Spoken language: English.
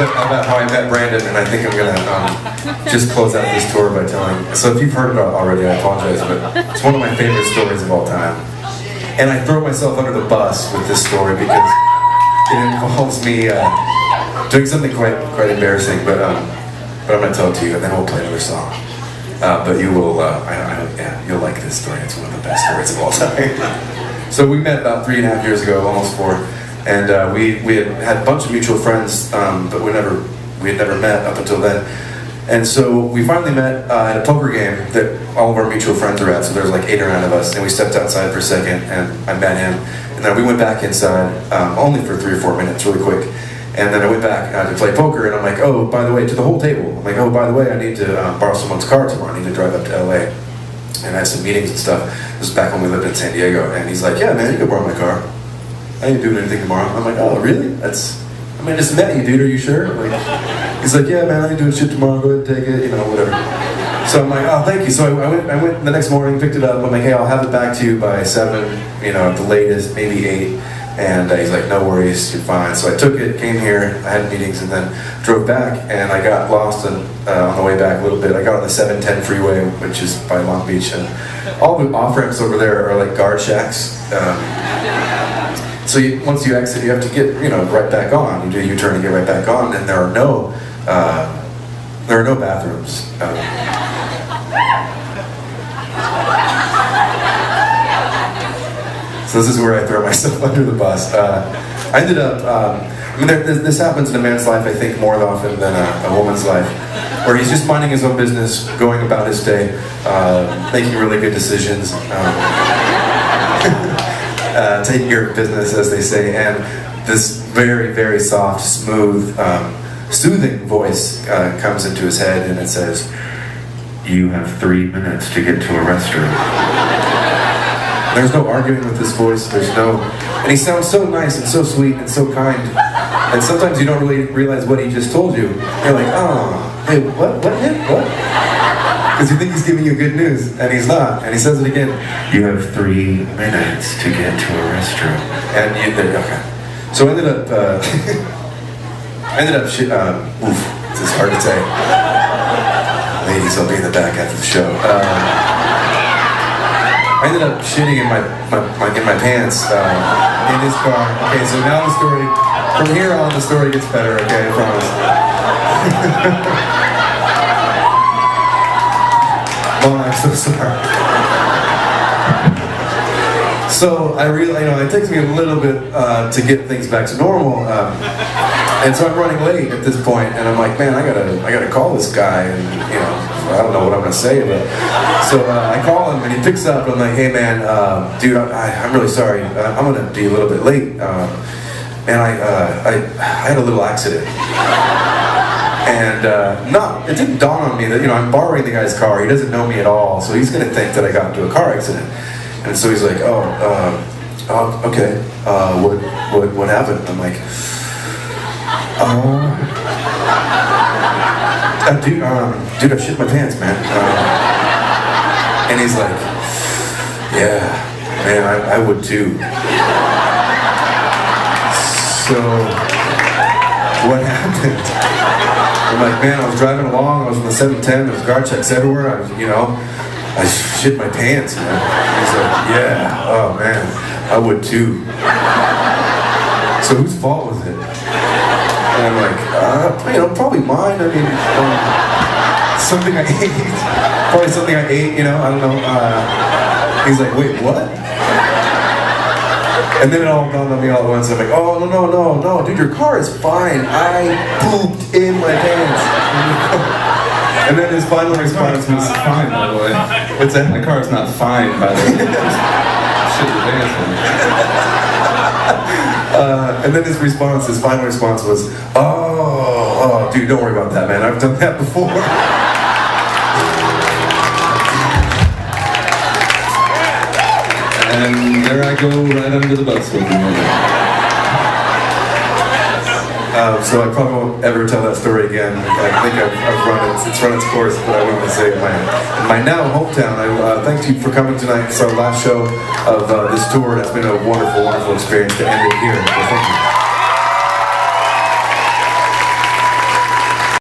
about how I met Brandon, and I think I'm gonna just close out this tour by telling. So if you've heard it already, I apologize, but it's one of my favorite stories of all time. And I throw myself under the bus with this story because it involves me doing something quite embarrassing. But I'm gonna tell it to you, and then we'll play another song. But you will, yeah, you'll like this story. It's one of the best stories of all time. So we met about 3.5 years ago, almost 4. And we had a bunch of mutual friends, but we had never met up until then. And so we finally met at a poker game that all of our mutual friends are at. So there's like 8 or 9 of us, and we stepped outside for a second, and I met him. And then we went back inside, only for 3 or 4 minutes, really quick. And then I went back to play poker, and I'm like, oh, by the way, to the whole table. I'm like, oh, by the way, I need to borrow someone's car tomorrow. I need to drive up to LA, and I have some meetings and stuff. This was back when we lived in San Diego, and he's like, yeah, man, you can borrow my car. I ain't doing anything tomorrow. I'm like, oh, really? I just met you, dude. Are you sure? He's like, yeah, man, I ain't doing shit tomorrow. Go ahead and take it, you know, whatever. So I'm like, oh, thank you. So I went the next morning, picked it up. I'm like, hey, I'll have it back to you by 7, you know, at the latest, maybe 8. And he's like, no worries, you're fine. So I took it, came here, I had meetings, and then drove back. And I got lost on the way back a little bit. I got on the 710 freeway, which is by Long Beach, and all the off-ramps over there are like guard shacks. So once you exit, you have to get, you know, right back on. You do a U-turn and get right back on, and there are no bathrooms. So this is where I throw myself under the bus. I ended up, I mean, this happens in a man's life, I think, more often than a woman's life, where he's just minding his own business, going about his day, making really good decisions. Taking care of business, as they say, and this very, very soft, smooth, soothing voice comes into his head, and it says, "You have 3 minutes to get to a restroom." There's no arguing with this voice. And he sounds so nice and so sweet and so kind. And sometimes you don't really realize what he just told you. You're like, oh, hey, what? Because you think he's giving you good news, and he's not. And he says it again. You have 3 minutes to get to a restroom. And okay. So I ended up, oof, this is hard to say. Ladies, I'll be in the back after the show. I ended up shitting in my pants in his car. Okay, so now the story, from here on, the story gets better. Okay, I promise. Oh, I'm so sorry. So I realized, you know, it takes me a little bit to get things back to normal, and so I'm running late at this point, and I'm like, man, I gotta call this guy, and you know, I don't know what I'm gonna say, but so I call him, and he picks up, and I'm like, hey man, dude, I'm really sorry, I'm gonna be a little bit late, and I had a little accident. And it didn't dawn on me that, you know, I'm borrowing the guy's car. He doesn't know me at all, so he's gonna think that I got into a car accident. And so he's like, oh, okay. What happened? I'm like, dude, I shit my pants, man. And he's like, yeah, man, I would too. So what happened? I'm like, man, I was driving along, I was on the 710, there was guard checks everywhere, I shit my pants, man. He's like, yeah, oh man, I would too. So whose fault was it? And I'm like, you know, probably mine, I mean, something I ate, probably something I ate, you know, I don't know. He's like, wait, what? And then it all dawned on me all at once. I'm like, oh, no, dude, your car is fine. I pooped in my pants. And then his final response was, fine, by the way. What's that? My car is not fine, by the way. Shit your pants, man. And then his final response was, oh, dude, don't worry about that, man. I've done that before. And there I go, right under the bus with you. So I probably won't ever tell that story again. I think it's run its course, but I wanted to say in my now hometown, thank you for coming tonight. It's our last show of this tour, and it's been a wonderful, wonderful experience to end it here. So thank you.